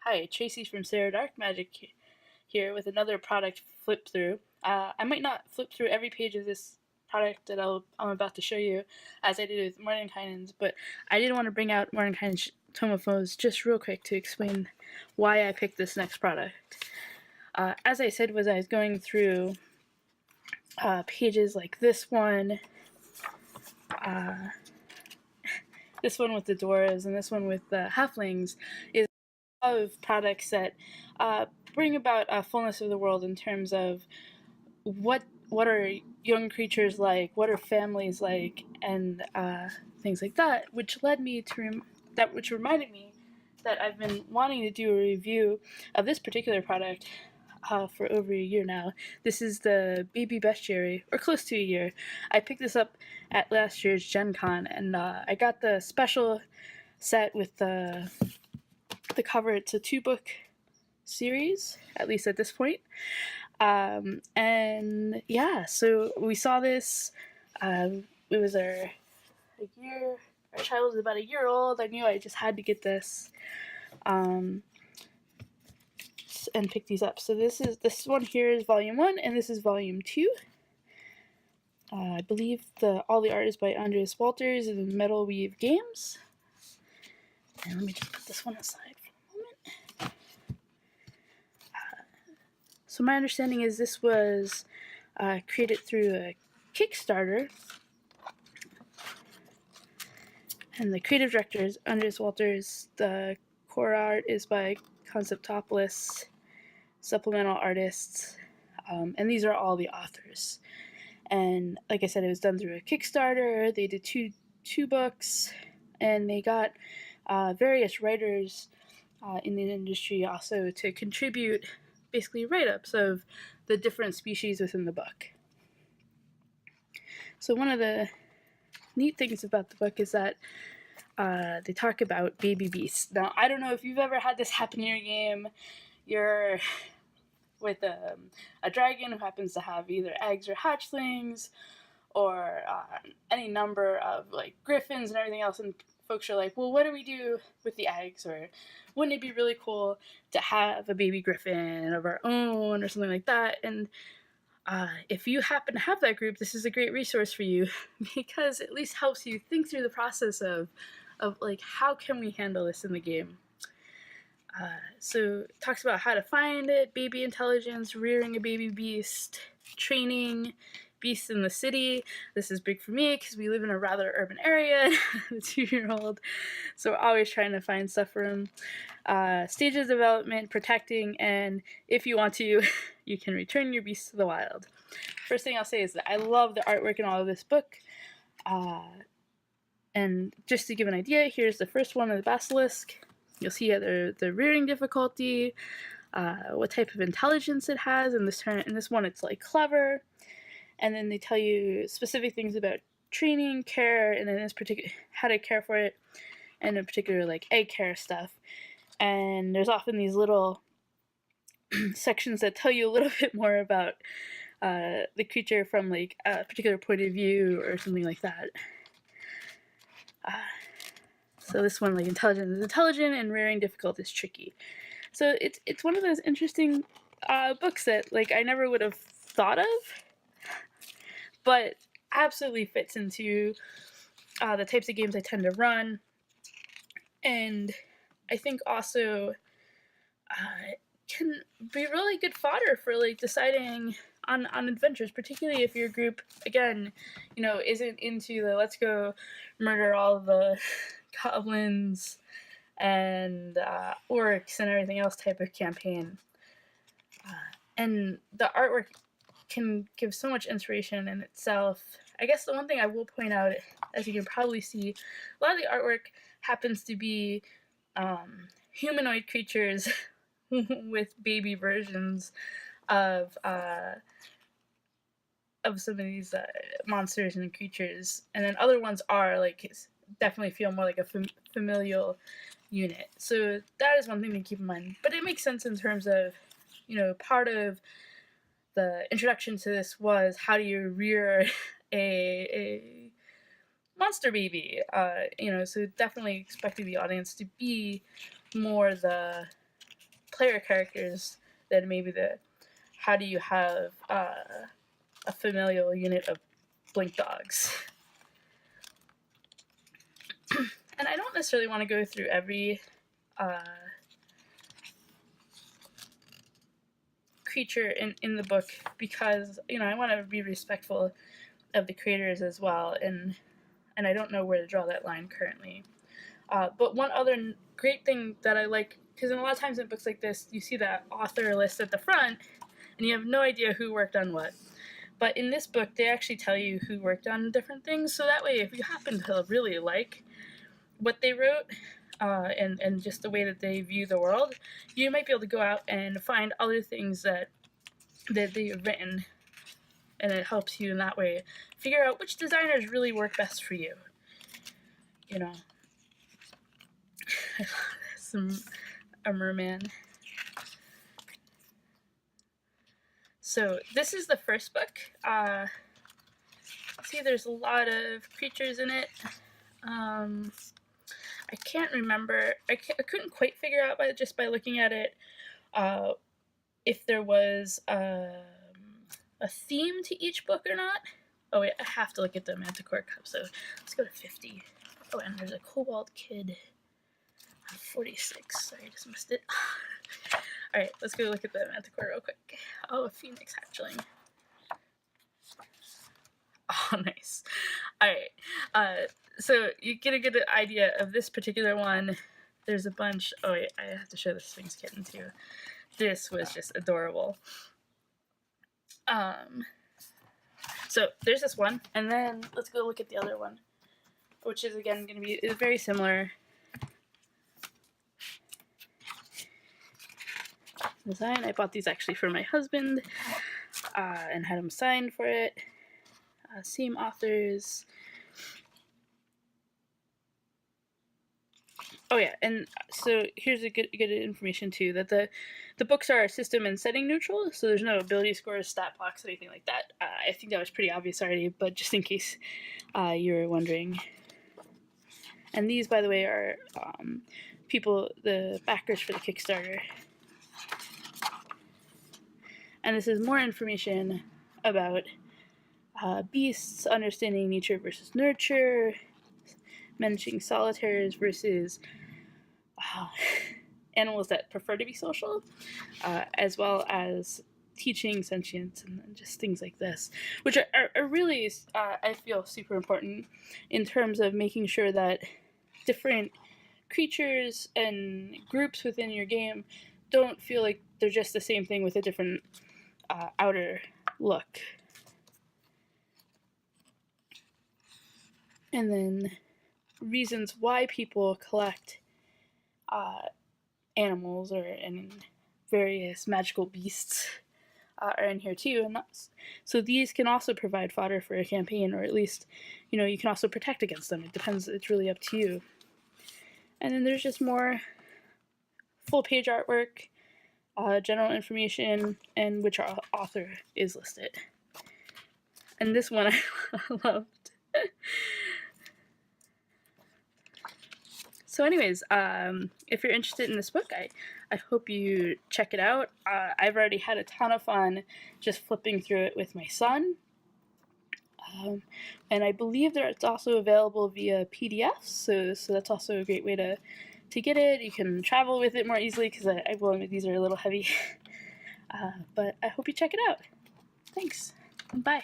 Hi, Tracy from Sarah Dark Magic here with another product flip through. I might not flip through every page of this product that I'm about to show you as I did with Mordenkainen's, but I did want to bring out Mordenkainen's Tome of Foes just real quick to explain why I picked this next product. As I said, I was going through pages like this one with the dwarves and this one with the halflings, is of products that bring about a fullness of the world in terms of what are young creatures like, what are families like, and things like that, which led me to which reminded me that I've been wanting to do a review of this particular product for over a year now. This is the Baby Bestiary, or close to a year. I picked this up at last year's Gen Con, and I got the special set with the cover. It's a 2-book series, at least at this point. And yeah, so we saw this. It was our child was about a year old. I knew I just had to get this and pick these up. So this one here is volume 1, and this is volume 2. I believe all the art is by Andreas Walters and Metal Weave Games. And let me just put this one aside for a moment. So my understanding is this was created through a Kickstarter, and the creative director is Andreas Walters. The core art is by Conceptopolis, supplemental artists, and these are all the authors. And like I said, it was done through a Kickstarter. They did two books, and they got various writers in the industry also to contribute basically write-ups of the different species within the book. So one of the neat things about the book is that they talk about baby beasts. Now, I don't know if you've ever had this happen in your game. You're with a dragon who happens to have either eggs or hatchlings, or any number of like griffins and everything else, and folks are like, well, what do we do with the eggs? Or wouldn't it be really cool to have a baby griffin of our own or something like that? And if you happen to have that group, this is a great resource for you because it at least helps you think through the process of like, how can we handle this in the game? So it talks about how to find it, baby intelligence, rearing a baby beast, training beasts in the city. This is big for me because we live in a rather urban area, a 2-year-old, so we're always trying to find stuff for him. Stages of development, protecting, and if you want to, you can return your beast to the wild. First thing I'll say is that I love the artwork in all of this book. And just to give an idea, here's the first one of the Basilisk. You'll see the rearing difficulty, what type of intelligence it has. In this one, it's like clever. And then they tell you specific things about training, care, and in this particular, how to care for it, and in particular, like egg care stuff. And there's often these little sections that tell you a little bit more about the creature from like a particular point of view or something like that. So this one, like, intelligence is intelligent and rearing difficult is tricky. So it's one of those interesting books that like I never would have thought of, but absolutely fits into the types of games I tend to run. And I think also can be really good fodder for like deciding on adventures, particularly if your group, again, isn't into the let's go murder all the goblins and orcs and everything else type of campaign. And the artwork can give so much inspiration in itself. I guess the one thing I will point out, as you can probably see, a lot of the artwork happens to be humanoid creatures with baby versions of some of these monsters and creatures, and then other ones are like definitely feel more like a familial unit. So that is one thing to keep in mind. But it makes sense in terms of, part of the introduction to this was how do you rear a monster baby, so definitely expecting the audience to be more the player characters than maybe the how do you have a familial unit of blink dogs. And I don't necessarily want to go through every creature in the book because, you know, I want to be respectful of the creators as well, and I don't know where to draw that line currently. But one other great thing that I like, because a lot of times in books like this, you see that author list at the front, and you have no idea who worked on what. But in this book, they actually tell you who worked on different things, so that way if you happen to really like what they wrote, and just the way that they view the world, you might be able to go out and find other things that they've written, and it helps you in that way figure out which designers really work best for you. You know, a merman. So this is the first book. See, there's a lot of creatures in it. I can't remember. I couldn't quite figure out just by looking at it if there was a theme to each book or not. Oh wait, I have to look at the Manticore Cup, so let's go to 50. Oh, and there's a Kobold Kid on 46. Sorry, I just missed it. Alright, let's go look at the Manticore real quick. Oh, a Phoenix Hatchling. Oh, nice. Alright, so you get a good idea of this particular one. There's a bunch. Oh wait, I have to show the Sphinx Kitten too. This was just adorable. So there's this one, and then let's go look at the other one, which is again going to be very similar design. I bought these actually for my husband and had him sign for it. Same authors. Oh yeah, and so here's a good information too, that the books are system and setting neutral, so there's no ability scores, stat blocks, anything like that. I think that was pretty obvious already, but just in case you were wondering. And these, by the way, are the backers for the Kickstarter. And this is more information about beasts, understanding nature versus nurture, managing solitaires versus animals that prefer to be social, as well as teaching sentience and just things like this, which are really, I feel, super important in terms of making sure that different creatures and groups within your game don't feel like they're just the same thing with a different outer look. And then reasons why people collect animals and various magical beasts are in here too. And so these can also provide fodder for a campaign, or at least, you know, you can also protect against them. It depends. It's really up to you. And then there's just more full page artwork, general information, and which author is listed. And this one I loved. So anyways, if you're interested in this book, I hope you check it out. I've already had a ton of fun just flipping through it with my son. And I believe that it's also available via PDF, so that's also a great way to get it. You can travel with it more easily, because I will admit these are a little heavy. But I hope you check it out. Thanks. Bye.